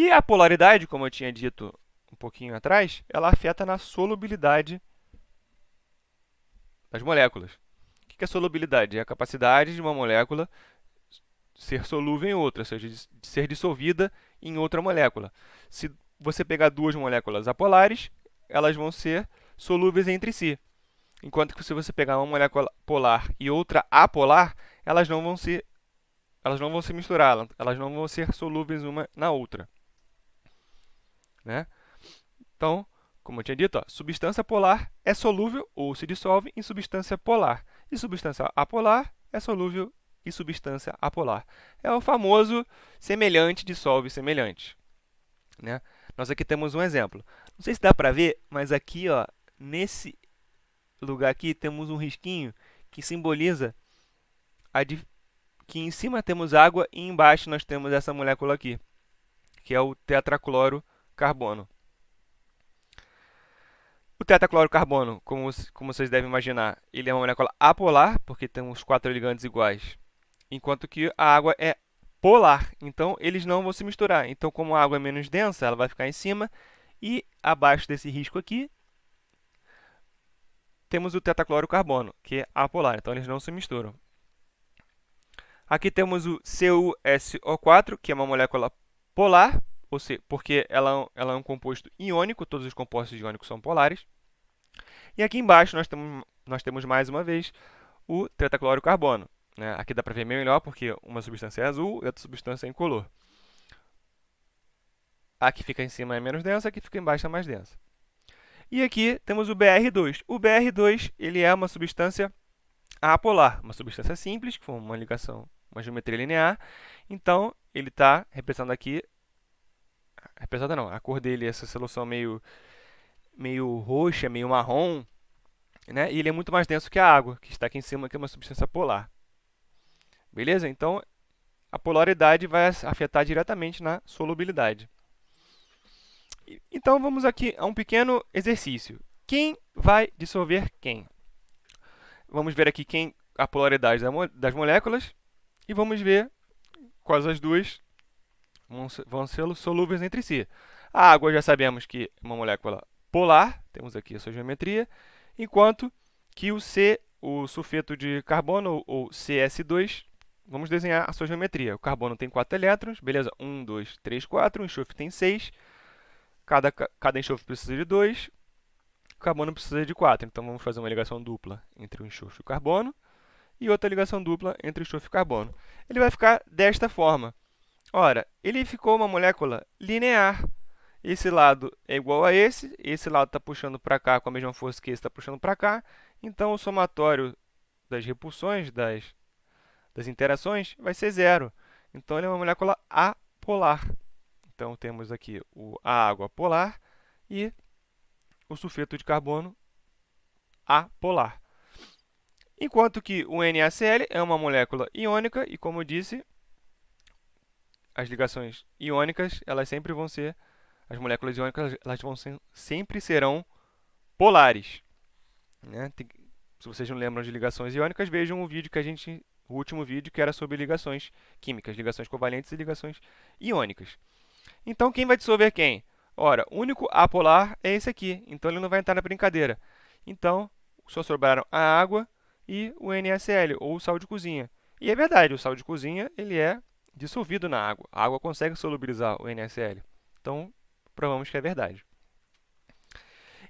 E a polaridade, como eu tinha dito um pouquinho atrás, ela afeta na solubilidade das moléculas. O que é solubilidade? É a capacidade de uma molécula ser solúvel em outra, ou seja, de ser dissolvida em outra molécula. Se você pegar duas moléculas apolares, elas vão ser solúveis entre si. Enquanto que se você pegar uma molécula polar e outra apolar, elas não vão se misturar, elas não vão ser solúveis uma na outra. Né? Então, como eu tinha dito, ó, substância polar é solúvel ou se dissolve em substância polar. E substância apolar é solúvel em substância apolar. É o famoso semelhante dissolve semelhante. Né? Nós aqui temos um exemplo. Não sei se dá para ver, mas aqui, ó, nesse lugar aqui, temos um risquinho que simboliza que em cima temos água e embaixo nós temos essa molécula aqui, que é o tetracloro carbono. O tetraclorocarbono, como vocês devem imaginar, ele é uma molécula apolar, porque tem os 4 ligandes iguais, enquanto que a água é polar, então eles não vão se misturar. Então, como a água é menos densa, ela vai ficar em cima, e abaixo desse risco aqui, temos o tetraclorocarbono, que é apolar, então eles não se misturam. Aqui temos o CuSO4, que é uma molécula polar, ou seja, porque ela é um composto iônico, todos os compostos iônicos são polares. E aqui embaixo nós temos mais uma vez o tetraclorocarbono. Né? Aqui dá para ver melhor porque uma substância é azul e outra substância é incolor. A que fica em cima é menos densa, a que fica embaixo é mais densa. E aqui temos o Br2. O Br2 ele é uma substância apolar, uma substância simples, que forma uma ligação, uma geometria linear. Então, ele está representando aqui, representando não, a cor dele é essa solução meio roxa, meio marrom, né? E ele é muito mais denso que a água, que está aqui em cima, que é uma substância polar. Beleza? Então, a polaridade vai afetar diretamente na solubilidade. Então, vamos aqui a um pequeno exercício. Quem vai dissolver quem? Vamos ver aqui a polaridade das moléculas e vamos ver quais as duas vão ser solúveis entre si. A água já sabemos que é uma molécula polar, temos aqui a sua geometria, enquanto que o sulfeto de carbono, ou CS2, vamos desenhar a sua geometria. O carbono tem 4 elétrons, beleza? 1, 2, 3, 4, o enxofre tem 6, cada enxofre precisa de 2, o carbono precisa de 4. Então, vamos fazer uma ligação dupla entre o enxofre e o carbono e outra ligação dupla entre o enxofre e o carbono. Ele vai ficar desta forma. Ora, ele ficou uma molécula linear. Esse lado é igual a esse lado está puxando para cá com a mesma força que esse está puxando para cá. Então, o somatório das repulsões, das interações, vai ser zero. Então, ele é uma molécula apolar. Então, temos aqui a água polar e o sulfeto de carbono apolar. Enquanto que o NaCl é uma molécula iônica e, como eu disse, as ligações iônicas, elas sempre vão ser, as moléculas iônicas, sempre serão polares. Né? Se vocês não lembram de ligações iônicas, vejam o último vídeo que era sobre ligações químicas, ligações covalentes e ligações iônicas. Então, quem vai dissolver quem? Ora, o único apolar é esse aqui, então ele não vai entrar na brincadeira. Então, só sobraram a água e o NaCl, ou o sal de cozinha. E é verdade, o sal de cozinha ele é dissolvido na água. A água consegue solubilizar o NaCl. Então, provamos que é verdade.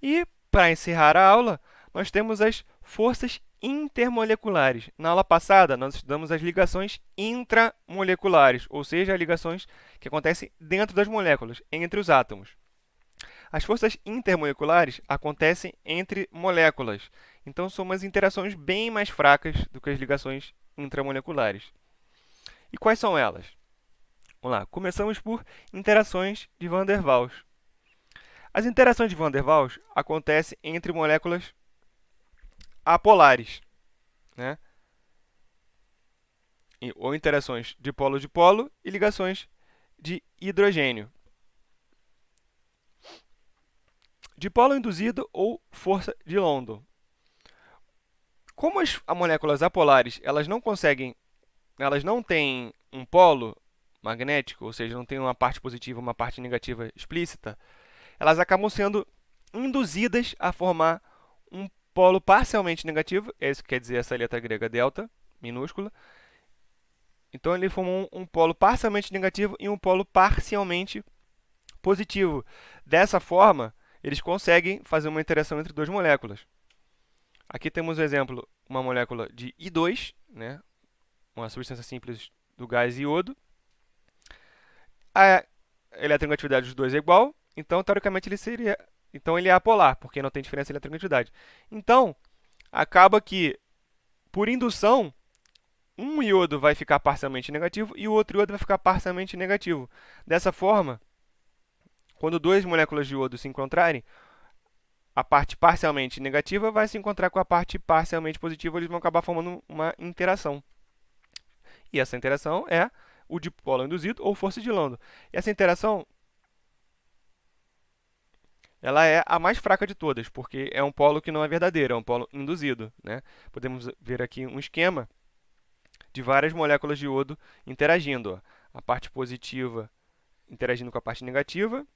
E, para encerrar a aula, nós temos as forças intermoleculares. Na aula passada, nós estudamos as ligações intramoleculares, ou seja, as ligações que acontecem dentro das moléculas, entre os átomos. As forças intermoleculares acontecem entre moléculas, então são umas interações bem mais fracas do que as ligações intramoleculares. E quais são elas? Vamos lá, começamos por interações de Van der Waals. As interações de Van der Waals acontecem entre moléculas apolares, né? Ou interações de polo e ligações de hidrogênio. Dipolo induzido ou força de London. Como as moléculas apolares elas não têm um polo, magnético, ou seja, não tem uma parte positiva e uma parte negativa explícita, elas acabam sendo induzidas a formar um polo parcialmente negativo, é isso que quer dizer essa letra grega delta, minúscula. Então ele formou um polo parcialmente negativo e um polo parcialmente positivo. Dessa forma, eles conseguem fazer uma interação entre duas moléculas. Aqui temos o exemplo, uma molécula de I2, né? Uma substância simples do gás iodo. A eletronegatividade dos dois é igual, então teoricamente ele é apolar, porque não tem diferença em eletronegatividade. Então, acaba que, por indução, um iodo vai ficar parcialmente negativo e o outro iodo vai ficar parcialmente negativo. Dessa forma, quando duas moléculas de iodo se encontrarem, a parte parcialmente negativa vai se encontrar com a parte parcialmente positiva, eles vão acabar formando uma interação. E essa interação é o dipolo induzido ou força de Landau. E essa interação ela é a mais fraca de todas, porque é um polo que não é verdadeiro, é um polo induzido, né? Podemos ver aqui um esquema de várias moléculas de iodo interagindo. Ó. A parte positiva interagindo com a parte negativa,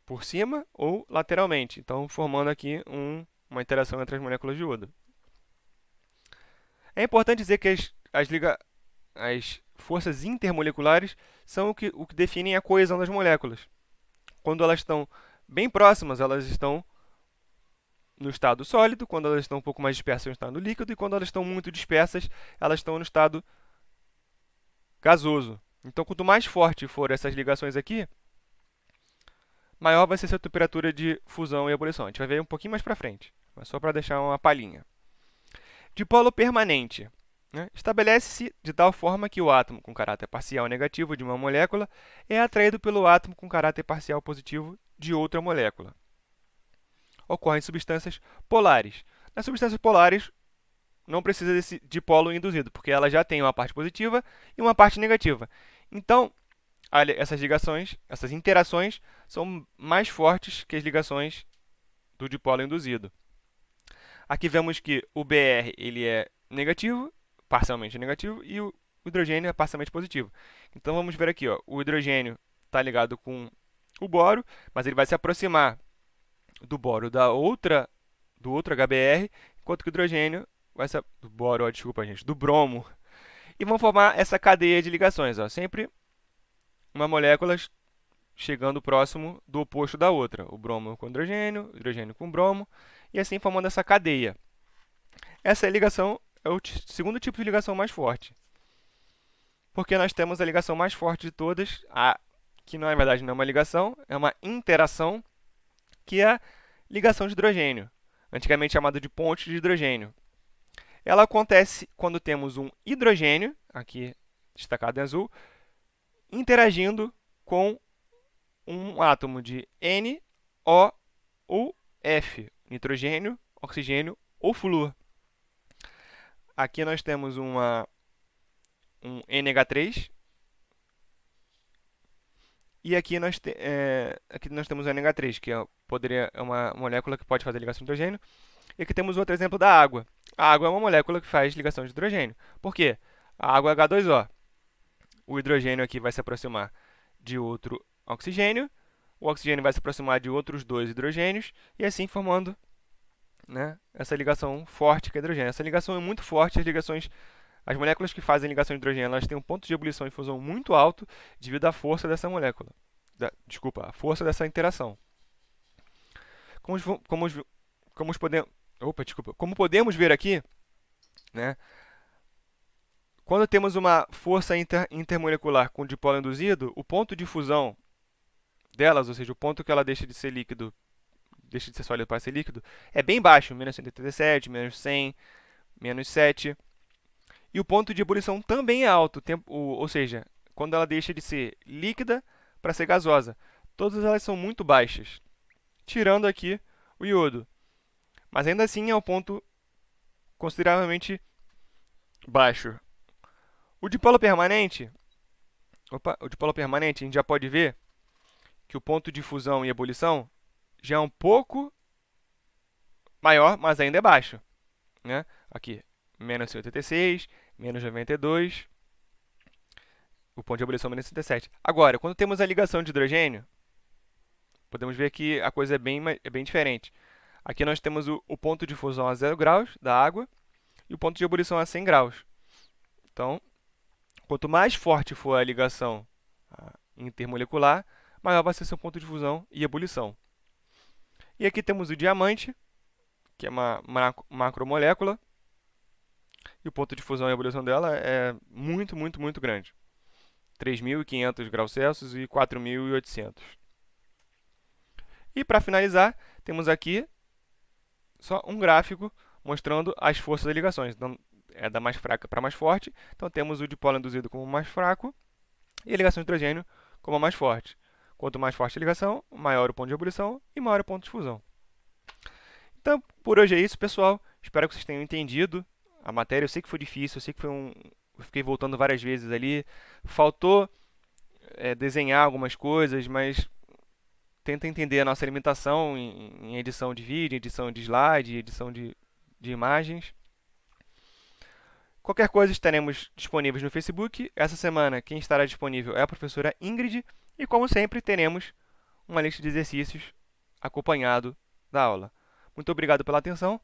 por cima ou lateralmente. Então, formando aqui uma interação entre as moléculas de iodo. É importante dizer que as forças intermoleculares são o que definem a coesão das moléculas. Quando elas estão bem próximas, elas estão no estado sólido, quando elas estão um pouco mais dispersas, no estado líquido, e quando elas estão muito dispersas, elas estão no estado gasoso. Então, quanto mais forte for essas ligações aqui, maior vai ser essa temperatura de fusão e ebulição. A gente vai ver um pouquinho mais para frente, mas só para deixar uma palhinha. Dipolo permanente. Né? Estabelece-se de tal forma que o átomo com caráter parcial negativo de uma molécula é atraído pelo átomo com caráter parcial positivo de outra molécula. Ocorrem substâncias polares. Nas substâncias polares, não precisa desse dipolo induzido, porque ela já tem uma parte positiva e uma parte negativa. Então, essas ligações, essas interações, são mais fortes que as ligações do dipolo induzido. Aqui vemos que o Br ele é negativo, parcialmente negativo, e o hidrogênio é parcialmente positivo. Então vamos ver aqui, ó, o hidrogênio está ligado com o boro, mas ele vai se aproximar do boro do outro HBr, enquanto que o hidrogênio vai se do boro, ó, desculpa gente, do bromo, e vão formar essa cadeia de ligações, ó, sempre uma molécula chegando próximo do oposto da outra, o bromo com o hidrogênio com o bromo, e assim formando essa cadeia. Essa ligação é o segundo tipo de ligação mais forte, porque nós temos a ligação mais forte de todas, que na verdade não é uma ligação, é uma interação, que é a ligação de hidrogênio, antigamente chamada de ponte de hidrogênio. Ela acontece quando temos um hidrogênio, aqui destacado em azul, interagindo com um átomo de N, O ou F, nitrogênio, oxigênio ou flúor. Aqui nós temos um NH3 e aqui nós temos o NH3, que é uma molécula que pode fazer ligação de hidrogênio. E aqui temos outro exemplo da água. A água é uma molécula que faz ligação de hidrogênio. Por quê? A água é H2O. O hidrogênio aqui vai se aproximar de outro oxigênio, o oxigênio vai se aproximar de outros dois hidrogênios, e assim formando, né, essa ligação forte com hidrogênio. Essa ligação é muito forte, as moléculas que fazem ligação de hidrogênio, elas têm um ponto de ebulição e fusão muito alto devido à força dessa molécula. A força dessa interação. Como podemos ver aqui, né, quando temos uma força intermolecular com dipolo induzido, o ponto de fusão delas, ou seja, o ponto que ela deixa de ser líquido, deixa de ser sólido para ser líquido, é bem baixo, menos 187, menos 100, menos 7. E o ponto de ebulição também é alto, ou seja, quando ela deixa de ser líquida para ser gasosa. Todas elas são muito baixas, tirando aqui o iodo. Mas ainda assim é um ponto consideravelmente baixo. O dipolo permanente, a gente já pode ver que o ponto de fusão e ebulição já é um pouco maior, mas ainda é baixo. Né? Aqui, menos 86, menos 92. O ponto de ebulição menos 67. Agora, quando temos a ligação de hidrogênio, podemos ver que a coisa é bem diferente. Aqui nós temos o ponto de fusão a 0 graus da água e o ponto de ebulição a 100 graus. Então, quanto mais forte for a ligação intermolecular, maior vai ser seu ponto de fusão e ebulição. E aqui temos o diamante, que é uma macromolécula, e o ponto de fusão e ebulição dela é muito, muito, muito grande. 3.500 graus Celsius e 4.800. E para finalizar, temos aqui só um gráfico mostrando as forças das ligações. Então, é da mais fraca para a mais forte. Então, temos o dipolo induzido como mais fraco e a ligação de hidrogênio como a mais forte. Quanto mais forte a ligação, maior o ponto de ebulição e maior o ponto de fusão. Então, por hoje é isso, pessoal. Espero que vocês tenham entendido a matéria. Eu sei que foi difícil, eu sei que foi eu fiquei voltando várias vezes ali. Faltou desenhar algumas coisas, mas tenta entender a nossa limitação em edição de vídeo, edição de slide, edição de imagens. Qualquer coisa estaremos disponíveis no Facebook. Essa semana quem estará disponível é a professora Ingrid e, como sempre, teremos uma lista de exercícios acompanhado da aula. Muito obrigado pela atenção.